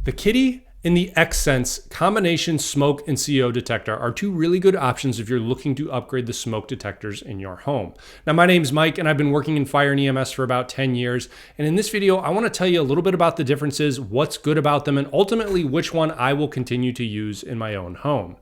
The Kidde and the Xsense combination smoke and CO detector are two really good options if you're looking to upgrade the smoke detectors in your home. Now, my name's Mike and I've been working in fire and EMS for about 10 years. And in this video, I want to tell you a little bit about the differences, what's good about them, and ultimately which one I will continue to use in my own home.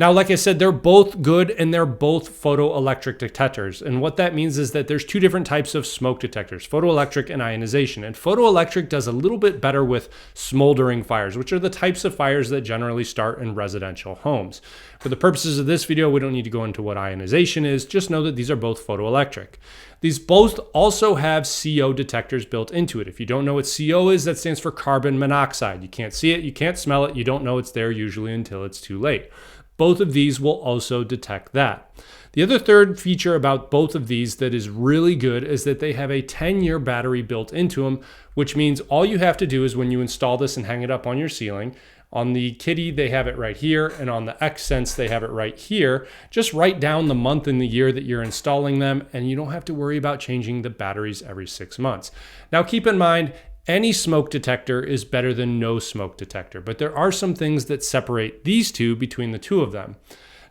Now, like I said, they're both good and they're both photoelectric detectors. And what that means is that there's two different types of smoke detectors, photoelectric and ionization. And photoelectric does a little bit better with smoldering fires, which are the types of fires that generally start in residential homes. For the purposes of this video, we don't need to go into what ionization is, just know that these are both photoelectric. These both also have CO detectors built into it. If you don't know what CO is, that stands for carbon monoxide. You can't see it, you can't smell it, you don't know it's there usually until it's too late. Both of these will also detect that. The other third feature about both of these that is really good is that they have a 10-year battery built into them, which means all you have to do is when you install this and hang it up on your ceiling, on the Kidde, they have it right here, and on the Xsense, they have it right here. Just write down the month and the year that you're installing them, and you don't have to worry about changing the batteries every 6 months. Now, keep in mind, any smoke detector is better than no smoke detector, but there are some things that separate these two between the two of them.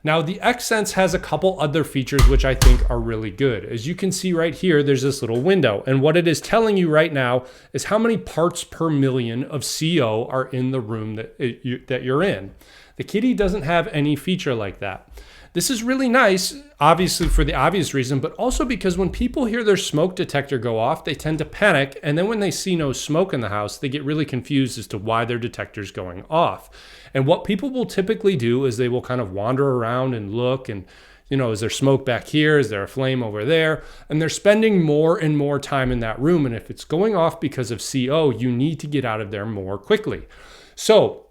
Now, the Xsense has a couple other features which I think are really good. As you can see right here, there's this little window, and what it is telling you right now is how many parts per million of CO are in the room that you're in. The Kidde doesn't have any feature like that. This is really nice, obviously for the obvious reason, but also because when people hear their smoke detector go off, they tend to panic. And then when they see no smoke in the house, they get really confused as to why their detector's going off. And what people will typically do is they will kind of wander around and look and, is there smoke back here? Is there a flame over there? And they're spending more and more time in that room. And if it's going off because of CO, you need to get out of there more quickly. So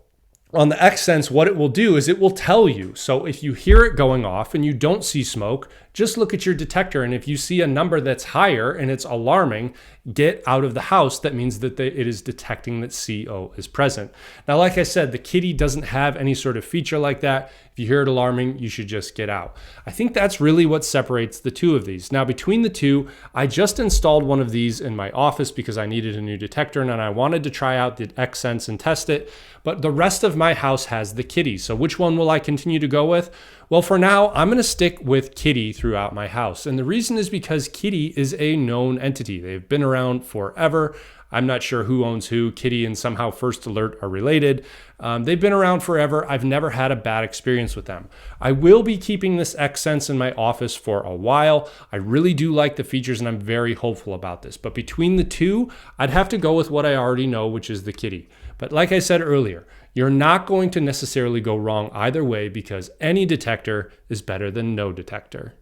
on the Xsense, what it will do is it will tell you. So if you hear it going off and you don't see smoke, just look at your detector. And if you see a number that's higher and it's alarming, get out of the house. That means that it is detecting that CO is present. Now, like I said, the Kidde doesn't have any sort of feature like that. If you hear it alarming, you should just get out. I think that's really what separates the two of these. Now, between the two, I just installed one of these in my office because I needed a new detector and I wanted to try out the Xsense and test it, but the rest of my house has the Kidde. So which one will I continue to go with? Well, for now, I'm going to stick with Kidde throughout my house. And the reason is because Kidde is a known entity. They've been around forever. I'm not sure who owns who. Kidde and somehow First Alert are related. They've been around forever. I've never had a bad experience with them. I will be keeping this Xsense in my office for a while. I really do like the features and I'm very hopeful about this. But between the two, I'd have to go with what I already know, which is the Kidde. But like I said earlier, you're not going to necessarily go wrong either way because any detector is better than no detector.